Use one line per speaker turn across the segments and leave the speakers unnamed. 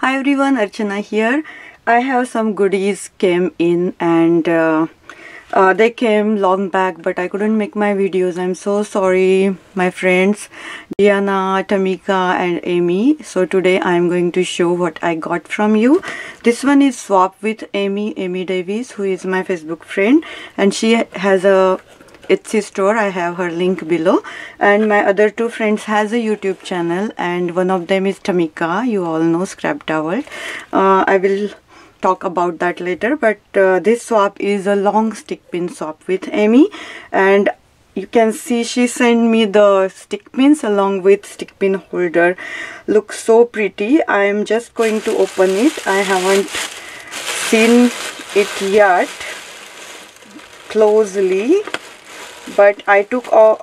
Hi everyone, Archana here. I have some goodies came in and they came long back, but I couldn't make my videos. I'm so sorry, my friends Diana, Tamika and Amy. So today I'm going to show what I got from you. This one is swap with Amy Davis, who is my Facebook friend, and she has a Etsy store. I have her link below, and my other two friends has a YouTube channel, and one of them is Tamika. You all know Scrap Towel. I will talk about that later, but this swap is a long stick pin swap with Amy, and you can see she sent me the stick pins along with stick pin holder. Looks so pretty. I am just going to open it. I haven't seen it yet closely, but I took out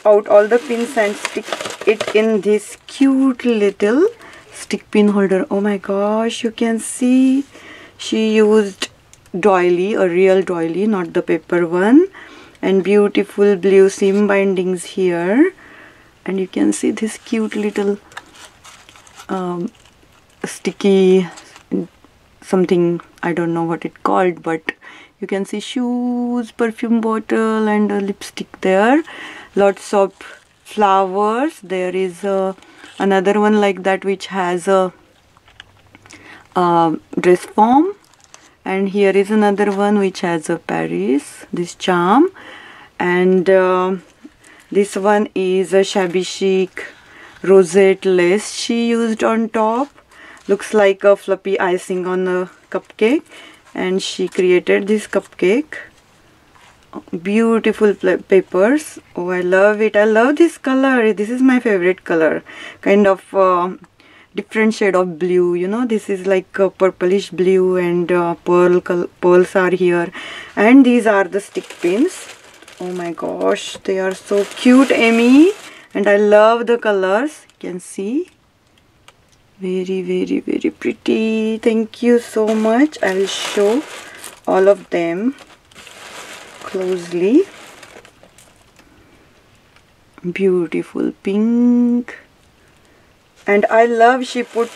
all the pins and stick it in this cute little stick pin holder. Oh my gosh, you can see she used doily, a real doily, not the paper one, and beautiful blue seam bindings here, and you can see this cute little sticky something, I don't know what it called, but you can see shoes, perfume bottle and a lipstick there. Lots of flowers. There is another one like that which has a dress form, and here is another one which has a Paris, this charm, and this one is a shabby chic rosette lace she used on top. Looks like a fluffy icing on a cupcake, and she created this cupcake. Beautiful papers. Oh, I love it. I love this color. This is my favorite color, kind of different shade of blue, you know. This is like a purplish blue, and pearls are here, and these are the stick pins. Oh my gosh, they are so cute, Amy, and I love the colors. You can see, very very pretty. Thank you so much. I will show all of them closely. Beautiful pink. And I love she put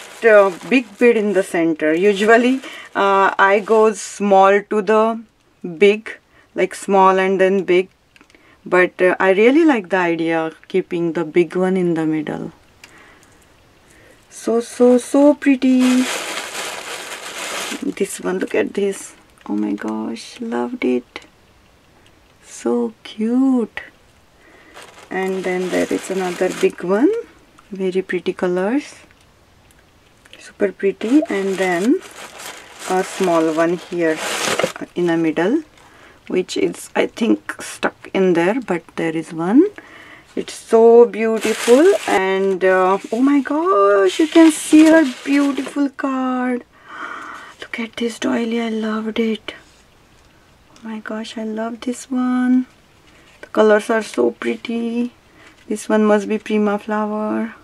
big bead in the center. Usually I go small to the big, like small and then big, but I really like the idea of keeping the big one in the middle. So pretty. This one, look at this. Oh my gosh, loved it. So cute. And then there is another big one. Very pretty colors, super pretty, and then a small one here in the middle, which is, I think, stuck in there, but there is one. It's so beautiful, and oh my gosh, you can see her beautiful card. Look at this doily. I loved it. Oh my gosh, I love this one. The colors are so pretty. This one must be Prima flower.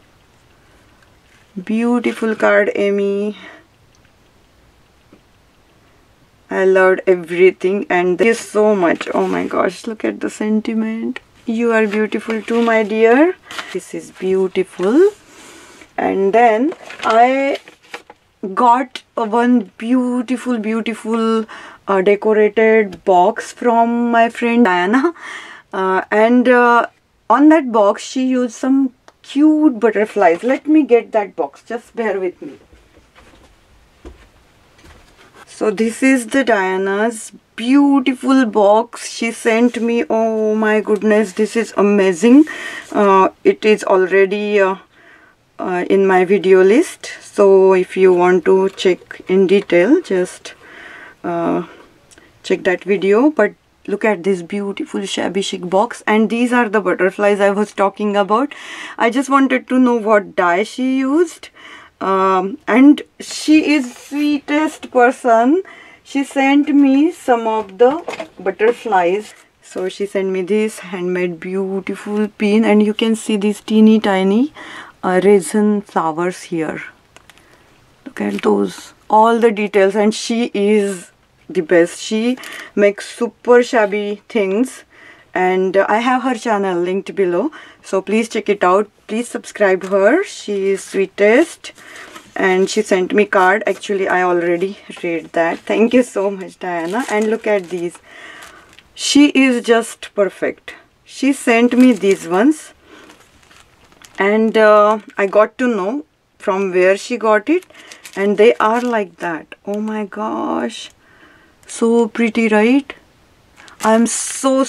Beautiful card, Amy. I loved everything, and thank you so much. Oh my gosh, look at the sentiment. You are beautiful too, my dear. This is beautiful. And then I got one beautiful decorated box from my friend Diana, and on that box she used some cute butterflies. Let me get that box, just bear with me. So this is the Diana's beautiful box she sent me. Oh my goodness, this is amazing. It is already in my video list, so if you want to check in detail, just check that video. But look at this beautiful shabby chic box, and these are the butterflies I was talking about. I just wanted to know what dye she used, and she is sweetest person. She sent me some of the butterflies. So she sent me this handmade beautiful pin, and you can see these teeny tiny resin flowers here. Look at those, all the details, and she is the best. She makes super shabby things, and I have her channel linked below, so please check it out. Please subscribe her. She is sweetest, and she sent me card. Actually, I already read that. Thank you so much, Diana. And look at these. She is just perfect. She sent me these ones, and I got to know from where she got it, and they are like that. Oh my gosh, so pretty, right? I'm so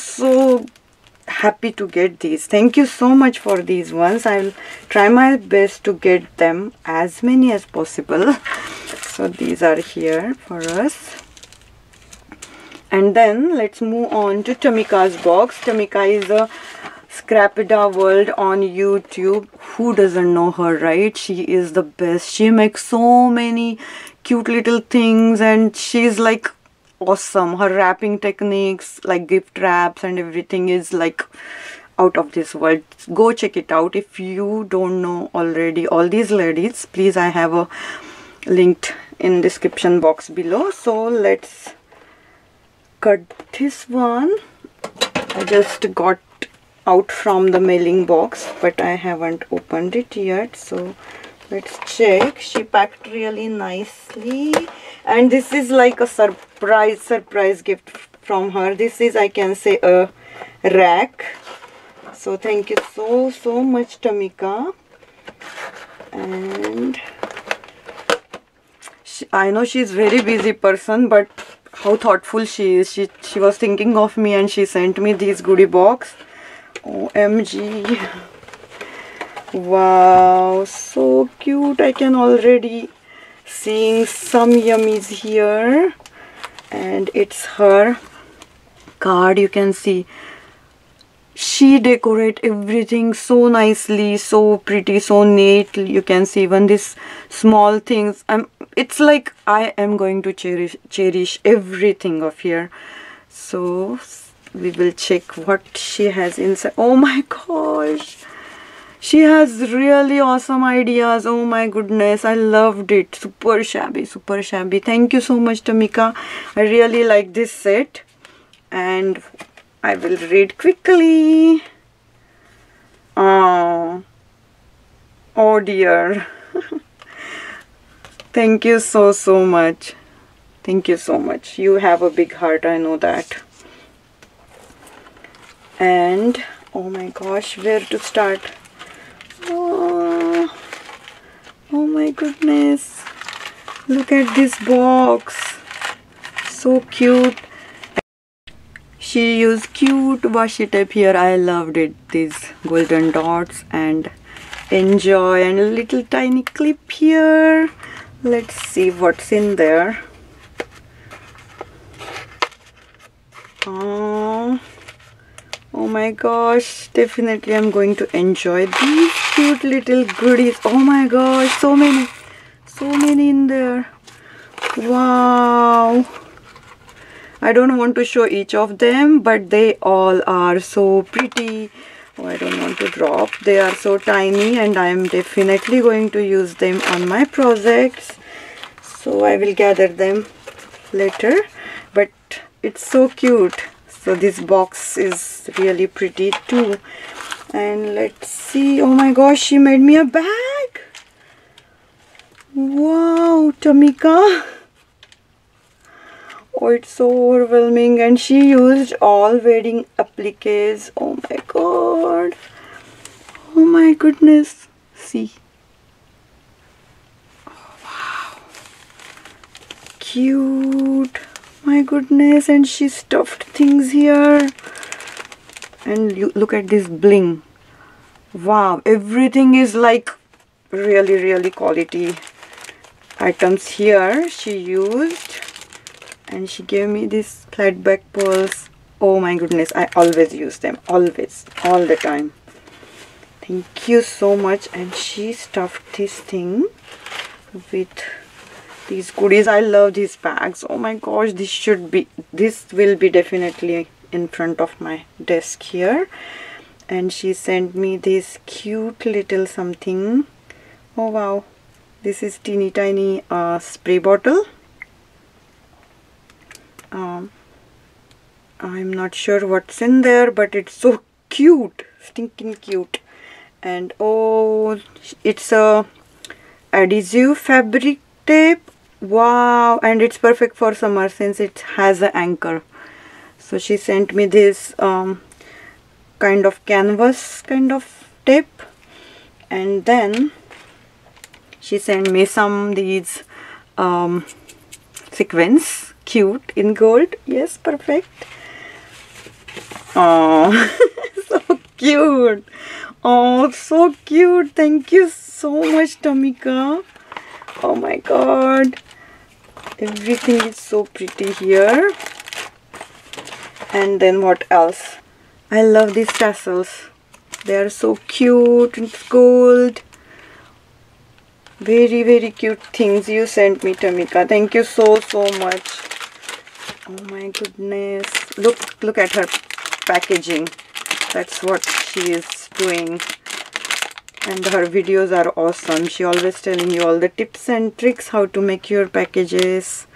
happy to get these. Thank you so much for these ones. I'll try my best to get them as many as possible. So these are here for us. And then let's move on to Tamika's box. Tamika is a Scrapida World on YouTube. Who doesn't know her, right? She is the best. She makes so many cute little things, and she's like awesome. Her wrapping techniques, like gift wraps and everything, is like out of this world. Go check it out if you don't know already. All these ladies, please, I have a linked in description box below. So let's cut this one. I just got out from the mailing box, but I haven't opened it yet, so let's check. She packed really nicely, and this is like a surprise gift from her. This is, I can say, a rack. So thank you so much, Tamika. And I know she's very busy person, but how thoughtful she is. She was thinking of me, and she sent me these goodie box. OMG. Wow, so cute. I can already seeing some yummies here, and it's her card. You can see she decorate everything so nicely, so pretty, so neat. You can see even this small things. It's like I am going to cherish everything of here. So we will check what she has inside. Oh my gosh, she has really awesome ideas. Oh my goodness, I loved it. Super shabby, super shabby. Thank you so much, Tamika. I really like this set, and I will read quickly. Oh dear. Thank you so much. Thank you so much. You have a big heart, I know that. And oh my gosh, where to start? Oh my goodness, look at this box, so cute. She used cute washi tape here. I loved it. These golden dots and enjoy, and a little tiny clip here. Let's see what's in there. Oh my gosh, definitely I'm going to enjoy these cute little goodies. Oh my gosh, so many in there. Wow, I don't want to show each of them, but they all are so pretty. Oh, I don't want to drop. They are so tiny, and I am definitely going to use them on my projects. So I will gather them later, but it's so cute. So this box is really pretty too. And let's see. Oh my gosh, she made me a bag. Wow, Tamika. Oh, it's so overwhelming. And she used all wedding appliques. Oh my god. Oh my goodness. See. Oh, wow. Cute. My goodness. And she stuffed things here. And you look at this bling. Wow. Everything is like really quality items here she used. And she gave me these flat back pearls. Oh my goodness, I always use them. Always. All the time. Thank you so much. And she stuffed this thing with these goodies. I love these bags. Oh my gosh, this will be definitely in front of my desk here. And she sent me this cute little something. Oh wow. This is teeny tiny spray bottle. I'm not sure what's in there, but it's so cute, stinking cute. And oh, it's a adhesive fabric tape. Wow, and it's perfect for summer since it has an anchor. So she sent me this kind of canvas kind of tape, and then she sent me some these sequins, cute in gold. Yes, perfect. Oh, so cute. Oh, so cute. Thank you so much, Tamika. Oh my god, everything is so pretty here. And then what else? I love these tassels. They are so cute. It's gold. Very, very cute things you sent me, Tamika. Thank you so much. Oh my goodness. Look at her packaging. That's what she is doing. And her videos are awesome. She always telling you all the tips and tricks how to make your packages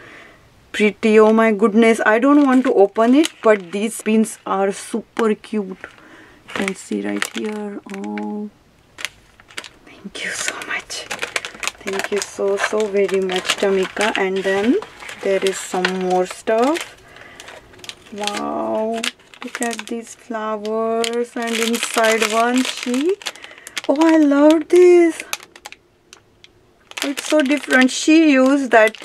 pretty. Oh my goodness, I don't want to open it, but these pins are super cute. You can see right here. Oh, thank you so much. Thank you so very much, Tamika. And then there is some more stuff. Wow, look at these flowers, and inside one sheet. Oh, I love this. It's so different. She used that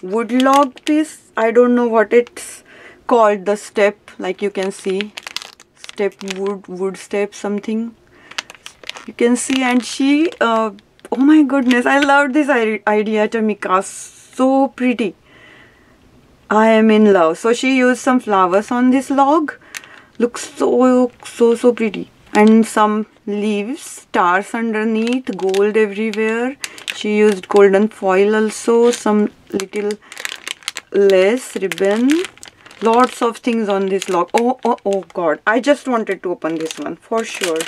wood log piece. I don't know what it's called, the step, like you can see, step wood step something you can see. And she oh my goodness, I love this idea, Tamika. So pretty. I am in love. So she used some flowers on this log. Looks so pretty. And some leaves, stars underneath, gold everywhere. She used golden foil also, some little lace, ribbon, lots of things on this log. Oh god, I just wanted to open this one for sure.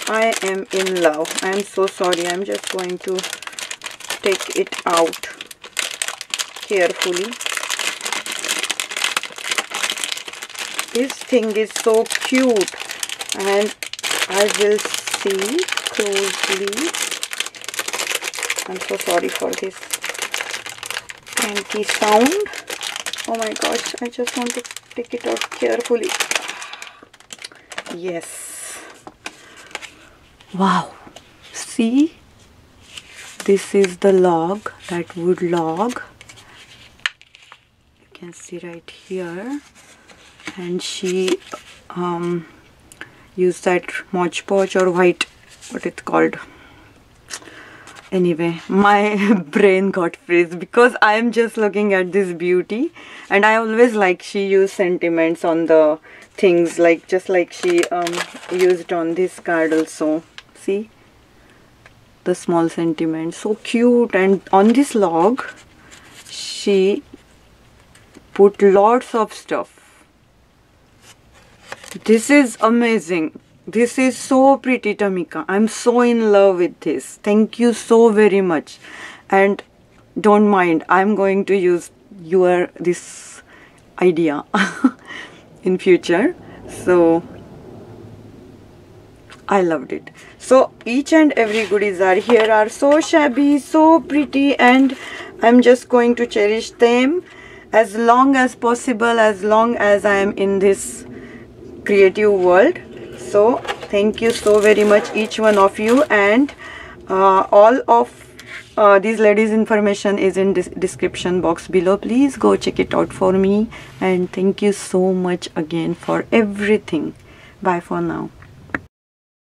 I am in love. I am so sorry. I'm just going to take it out carefully. This thing is so cute, and I will see closely. I'm so sorry for this cranky sound. Oh my gosh, I just want to take it out carefully. Yes. Wow. See? This is the log, that wood log. You can see right here. And she used that Mod Podge or white, what it's called. Anyway, my brain got freeze because I am just looking at this beauty, and I always like she used sentiments on the things, like just like she used on this card also. See the small sentiments, so cute. And on this log she put lots of stuff. This is amazing. This is so pretty, Tamika. I'm so in love with this. Thank you so very much. And don't mind, I'm going to use this idea in future. So I loved it. So each and every goodies are here are so shabby, so pretty, and I'm just going to cherish them as long as possible, as long as I am in this creative world. So thank you so very much, each one of you. And all of these ladies' information is in this description box below. Please go check it out for me. And thank you so much again for everything. Bye for now.